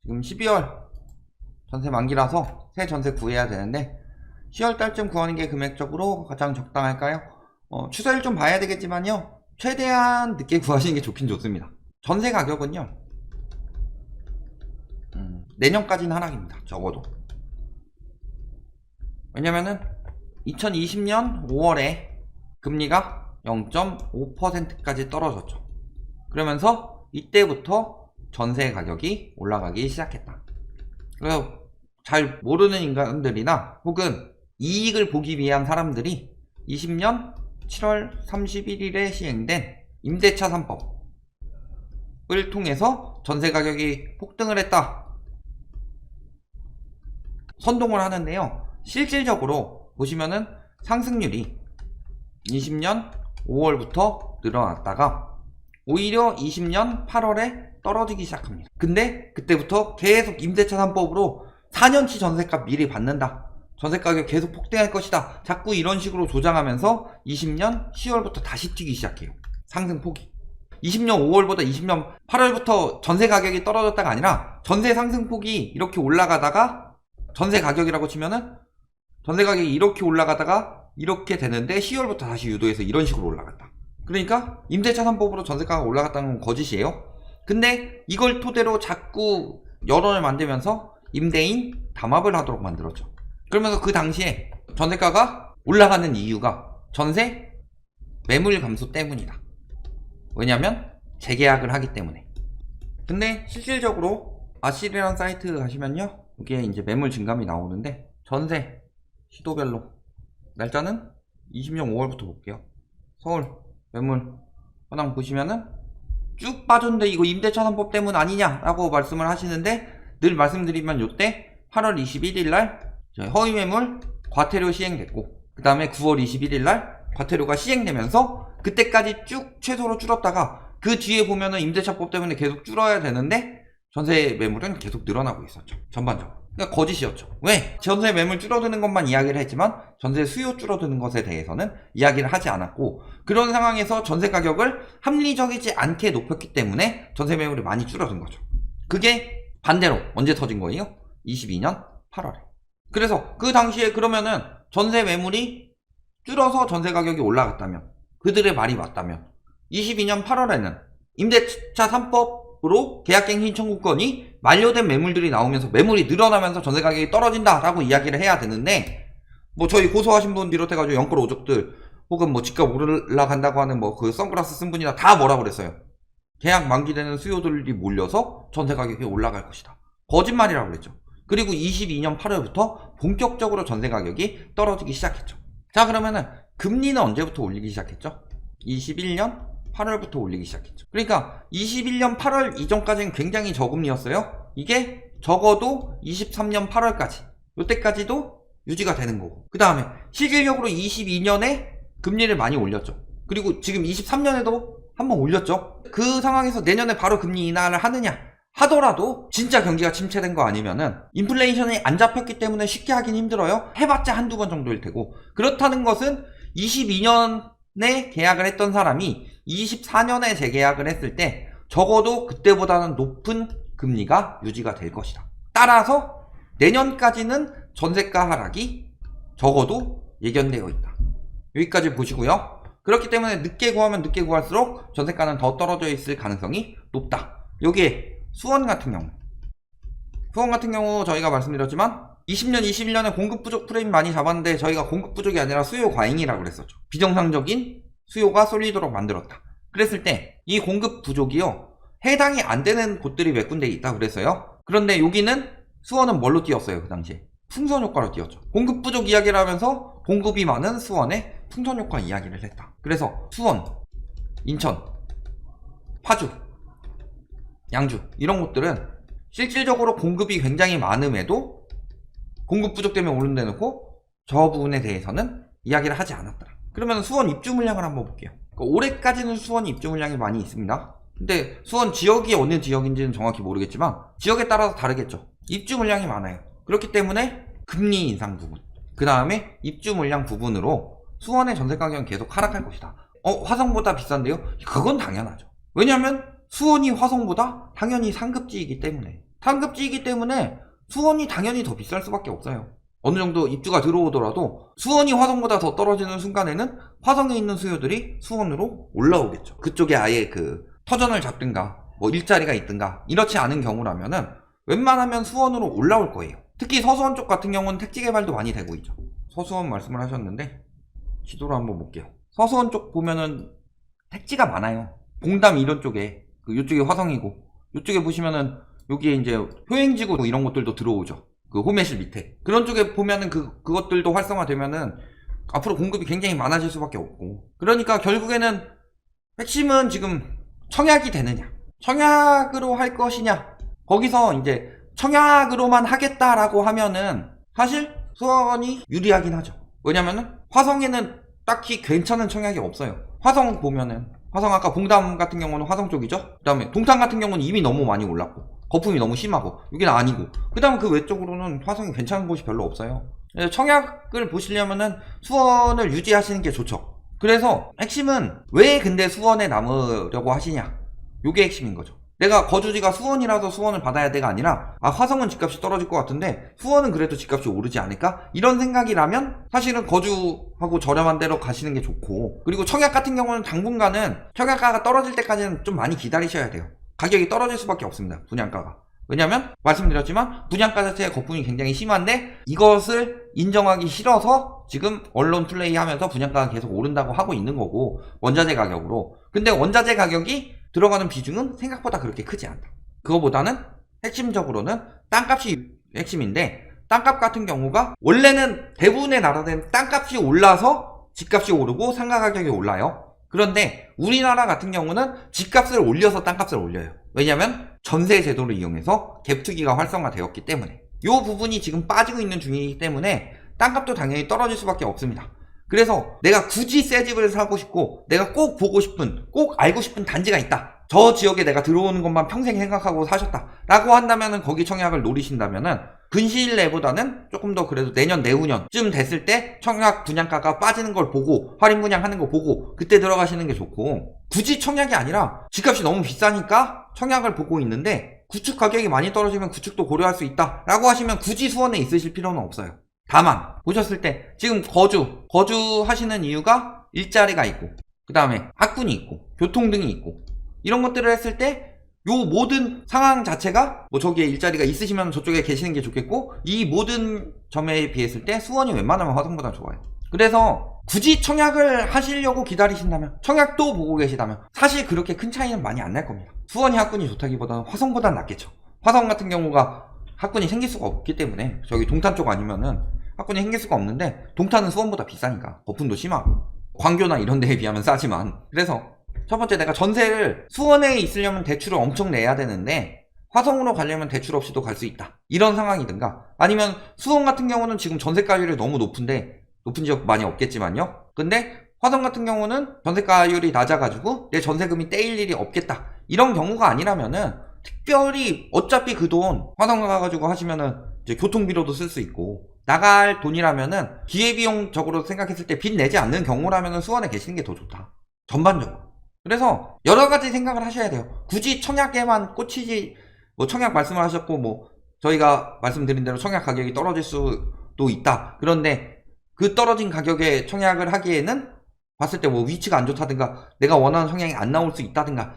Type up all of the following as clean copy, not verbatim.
지금 12월 전세 만기라서 새 전세 구해야 되는데 10월 달쯤 구하는 게 금액적으로 가장 적당할까요? 추세를 좀 봐야 되겠지만요, 최대한 늦게 구하시는 게 좋긴 좋습니다. 전세 가격은요, 내년까지는 하락입니다. 적어도. 왜냐면은 2020년 5월에 금리가 0.5%까지 떨어졌죠. 그러면서 이때부터 전세 가격이 올라가기 시작했다. 그래서 잘 모르는 인간들이나 혹은 이익을 보기 위한 사람들이 20년 7월 31일에 시행된 임대차 3법을 통해서 전세 가격이 폭등을 했다 선동을 하는데요, 실질적으로 보시면은 상승률이 20년 5월부터 늘어났다가 오히려 20년 8월에 떨어지기 시작합니다. 근데 그때부터 계속 임대차 3법으로 4년치 전세값 미리 받는다, 전세가격 계속 폭등할 것이다, 자꾸 이런 식으로 조장하면서 20년 10월부터 다시 튀기 시작해요. 상승폭이 20년 5월보다 20년 8월부터 전세 가격이 떨어졌다가 아니라 전세 상승폭이 이렇게 올라가다가, 전세 가격이라고 치면은 전세 가격이 이렇게 올라가다가 이렇게 되는데 10월부터 다시 유도해서 이런 식으로 올라갔다. 그러니까 임대차 3법으로 전세가가 올라갔다는 건 거짓이에요. 근데 이걸 토대로 자꾸 여론을 만들면서 임대인 담합을 하도록 만들었죠. 그러면서 그 당시에 전세가가 올라가는 이유가 전세 매물 감소 때문이다. 왜냐면 재계약을 하기 때문에. 근데 실질적으로 아실이라는 사이트 가시면요, 여기에 이제 매물 증감이 나오는데 전세 시도별로 날짜는 20년 5월부터 볼게요. 서울 매물 현황 보시면은 쭉 빠졌는데 이거 임대차 3법 때문 아니냐 라고 말씀을 하시는데, 늘 말씀드리면 요때 8월 21일 날 허위 매물 과태료 시행됐고, 그 다음에 9월 21일 날 과태료가 시행되면서 그때까지 쭉 최소로 줄었다가 그 뒤에 보면은 임대차법 때문에 계속 줄어야 되는데 전세 매물은 계속 늘어나고 있었죠. 전반적으로. 그러니까 거짓이었죠. 왜? 전세 매물 줄어드는 것만 이야기를 했지만 전세 수요 줄어드는 것에 대해서는 이야기를 하지 않았고, 그런 상황에서 전세 가격을 합리적이지 않게 높였기 때문에 전세 매물이 많이 줄어든 거죠. 그게 반대로 언제 터진 거예요? 22년 8월에. 그래서 그 당시에 그러면은 전세 매물이 줄어서 전세 가격이 올라갔다면, 그들의 말이 맞다면 22년 8월에는 임대차 3법으로 계약갱신 청구권이 만료된 매물들이 나오면서 매물이 늘어나면서 전세 가격이 떨어진다라고 이야기를 해야 되는데, 뭐 저희 고소하신 분 비롯해가지고 영끌 오족들 혹은 뭐 집값 올라간다고 하는 뭐 그 선글라스 쓴 분이나 다 뭐라 그랬어요? 계약 만기되는 수요들이 몰려서 전세 가격이 올라갈 것이다. 거짓말이라고 그랬죠. 그리고 22년 8월부터 본격적으로 전세 가격이 떨어지기 시작했죠. 자, 그러면은 금리는 언제부터 올리기 시작했죠? 21년 8월부터 올리기 시작했죠. 그러니까 21년 8월 이전까지는 굉장히 저금리였어요. 이게 적어도 23년 8월까지, 이때까지도 유지가 되는 거고, 그 다음에 실질적으로 22년에 금리를 많이 올렸죠. 그리고 지금 23년에도 한번 올렸죠. 그 상황에서 내년에 바로 금리 인하를 하느냐 하더라도 진짜 경기가 침체된 거 아니면은 인플레이션이 안 잡혔기 때문에 쉽게 하긴 힘들어요. 해봤자 한두 번 정도일 테고, 그렇다는 것은 22년에 계약을 했던 사람이 24년에 재계약을 했을 때 적어도 그때보다는 높은 금리가 유지가 될 것이다. 따라서 내년까지는 전세가 하락이 적어도 예견되어 있다. 여기까지 보시고요. 그렇기 때문에 늦게 구하면 늦게 구할수록 전세가는 더 떨어져 있을 가능성이 높다. 여기에 수원 같은 경우 저희가 말씀드렸지만 20년, 21년에 공급 부족 프레임 많이 잡았는데 저희가 공급 부족이 아니라 수요 과잉이라고 그랬었죠. 비정상적인 수요가 쏠리도록 만들었다. 그랬을 때 이 공급 부족이요, 해당이 안 되는 곳들이 몇 군데 있다 그랬어요. 그런데 여기는 수원은 뭘로 띄었어요? 그 당시에 풍선 효과로 띄었죠. 공급 부족 이야기를 하면서 공급이 많은 수원에 풍선 효과 이야기를 했다. 그래서 수원, 인천, 파주, 양주 이런 곳들은 실질적으로 공급이 굉장히 많음에도 공급 부족 때문에 오른 데 놓고 저 부분에 대해서는 이야기를 하지 않았더라. 그러면 수원 입주 물량을 한번 볼게요. 그러니까 올해까지는 수원 입주 물량이 많이 있습니다. 근데 수원 지역이 어느 지역인지는 정확히 모르겠지만 지역에 따라서 다르겠죠. 입주 물량이 많아요. 그렇기 때문에 금리 인상 부분, 그 다음에 입주 물량 부분으로 수원의 전세 가격은 계속 하락할 것이다. 화성보다 비싼데요? 그건 당연하죠. 왜냐면 수원이 화성보다 당연히 상급지이기 때문에, 상급지이기 때문에 수원이 당연히 더 비쌀 수밖에 없어요. 어느 정도 입주가 들어오더라도 수원이 화성보다 더 떨어지는 순간에는 화성에 있는 수요들이 수원으로 올라오겠죠. 그쪽에 아예 그 터전을 잡든가 뭐 일자리가 있든가 이렇지 않은 경우라면은 웬만하면 수원으로 올라올 거예요. 특히 서수원 쪽 같은 경우는 택지 개발도 많이 되고 있죠. 서수원 말씀을 하셨는데 지도로 한번 볼게요. 서수원 쪽 보면은 택지가 많아요. 봉담 이런 쪽에, 이쪽이 화성이고, 이쪽에 보시면은 여기에 이제 효행지구 이런 것들도 들어오죠. 그 호매실 밑에 그런 쪽에 보면은 그것들도 활성화되면은 앞으로 공급이 굉장히 많아질 수밖에 없고, 그러니까 결국에는 핵심은 지금 청약이 되느냐, 청약으로 할 것이냐. 거기서 이제 청약으로만 하겠다라고 하면은 사실 수원이 유리하긴 하죠. 왜냐면은 화성에는 딱히 괜찮은 청약이 없어요. 화성 보면은, 화성 아까 봉담 같은 경우는 화성 쪽이죠. 그 다음에 동탄 같은 경우는 이미 너무 많이 올랐고 거품이 너무 심하고 여기는 아니고, 그 다음에 그 외쪽으로는 화성이 괜찮은 곳이 별로 없어요. 청약을 보시려면은 수원을 유지하시는 게 좋죠. 그래서 핵심은 왜 근데 수원에 남으려고 하시냐, 요게 핵심인 거죠. 내가 거주지가 수원이라서 수원을 받아야 돼가 아니라, 아 화성은 집값이 떨어질 것 같은데 수원은 그래도 집값이 오르지 않을까? 이런 생각이라면 사실은 거주하고 저렴한 데로 가시는 게 좋고, 그리고 청약 같은 경우는 당분간은 청약가가 떨어질 때까지는 좀 많이 기다리셔야 돼요. 가격이 떨어질 수밖에 없습니다. 분양가가. 왜냐면 말씀드렸지만 분양가 자체의 거품이 굉장히 심한데 이것을 인정하기 싫어서 지금 언론 플레이 하면서 분양가가 계속 오른다고 하고 있는 거고, 원자재 가격으로. 근데 원자재 가격이 들어가는 비중은 생각보다 그렇게 크지 않다. 그거보다는 핵심적으로는 땅값이 핵심인데, 땅값 같은 경우가 원래는 대부분의 나라들은 땅값이 올라서 집값이 오르고 상가 가격이 올라요. 그런데 우리나라 같은 경우는 집값을 올려서 땅값을 올려요. 왜냐면 전세 제도를 이용해서 갭투기가 활성화되었기 때문에. 이 부분이 지금 빠지고 있는 중이기 때문에 땅값도 당연히 떨어질 수밖에 없습니다. 그래서 내가 굳이 새 집을 사고 싶고 내가 꼭 보고 싶은, 꼭 알고 싶은 단지가 있다, 저 지역에 내가 들어오는 것만 평생 생각하고 사셨다 라고 한다면은 거기 청약을 노리신다면은 근시일 내보다는 조금 더 그래도 내년 내후년쯤 됐을 때 청약 분양가가 빠지는 걸 보고, 할인 분양하는 거 보고 그때 들어가시는 게 좋고, 굳이 청약이 아니라 집값이 너무 비싸니까 청약을 보고 있는데 구축 가격이 많이 떨어지면 구축도 고려할 수 있다 라고 하시면 굳이 수원에 있으실 필요는 없어요. 다만 보셨을 때 지금 거주하시는 이유가 일자리가 있고, 그 다음에 학군이 있고 교통 등이 있고, 이런 것들을 했을 때 요 모든 상황 자체가 뭐 저기에 일자리가 있으시면 저쪽에 계시는 게 좋겠고, 이 모든 점에 비했을 때 수원이 웬만하면 화성보다 좋아요. 그래서 굳이 청약을 하시려고 기다리신다면, 청약도 보고 계시다면 사실 그렇게 큰 차이는 많이 안 날 겁니다. 수원이 학군이 좋다기보다는 화성보단 낫겠죠. 화성 같은 경우가 학군이 생길 수가 없기 때문에, 저기 동탄 쪽 아니면은 학군이 생길 수가 없는데, 동탄은 수원보다 비싸니까 거품도 심하고 광교나 이런 데에 비하면 싸지만. 그래서 첫 번째, 내가 전세를 수원에 있으려면 대출을 엄청 내야 되는데 화성으로 가려면 대출 없이도 갈 수 있다, 이런 상황이든가, 아니면 수원 같은 경우는 지금 전세가율이 너무 높은데, 높은 지역 많이 없겠지만요, 근데 화성 같은 경우는 전세가율이 낮아가지고 내 전세금이 떼일 일이 없겠다, 이런 경우가 아니라면은 특별히 어차피 그 돈 화성 가가지고 하시면은 이제 교통비로도 쓸 수 있고, 나갈 돈이라면은 기회비용적으로 생각했을 때 빚 내지 않는 경우라면은 수원에 계시는 게 더 좋다, 전반적으로. 그래서 여러가지 생각을 하셔야 돼요. 굳이 청약에만 꽂히지, 뭐 청약 말씀을 하셨고, 뭐 저희가 말씀드린 대로 청약 가격이 떨어질 수도 있다, 그런데 그 떨어진 가격에 청약을 하기에는 봤을 때 뭐 위치가 안 좋다든가 내가 원하는 성향이 안 나올 수 있다든가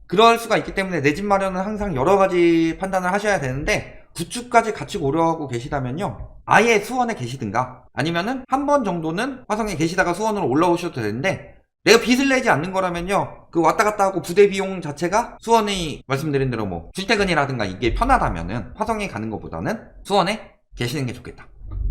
그럴 수가 있기 때문에 내 집 마련은 항상 여러가지 판단을 하셔야 되는데, 구축까지 같이 고려하고 계시다면요, 아예 수원에 계시든가 아니면은 한 번 정도는 화성에 계시다가 수원으로 올라오셔도 되는데, 내가 빚을 내지 않는 거라면요, 그 왔다 갔다 하고 부대 비용 자체가 수원이 말씀드린 대로 뭐 출퇴근이라든가 이게 편하다면은 화성에 가는 것보다는 수원에 계시는 게 좋겠다,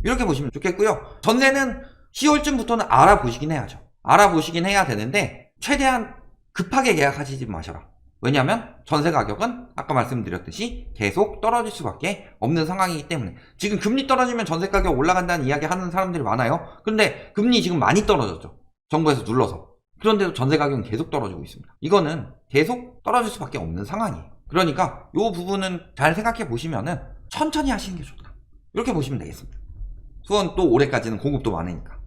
이렇게 보시면 좋겠고요. 전세는 10월쯤부터는 알아보시긴 해야죠. 알아보시긴 해야 되는데 최대한 급하게 계약하시지 마셔라. 왜냐면 전세 가격은 아까 말씀드렸듯이 계속 떨어질 수밖에 없는 상황이기 때문에. 지금 금리 떨어지면 전세 가격 올라간다는 이야기 하는 사람들이 많아요. 근데 금리 지금 많이 떨어졌죠, 정부에서 눌러서. 그런데도 전세 가격은 계속 떨어지고 있습니다. 이거는 계속 떨어질 수밖에 없는 상황이에요. 그러니까 이 부분은 잘 생각해 보시면은 천천히 하시는 게 좋다, 이렇게 보시면 되겠습니다. 수원 또 올해까지는 공급도 많으니까.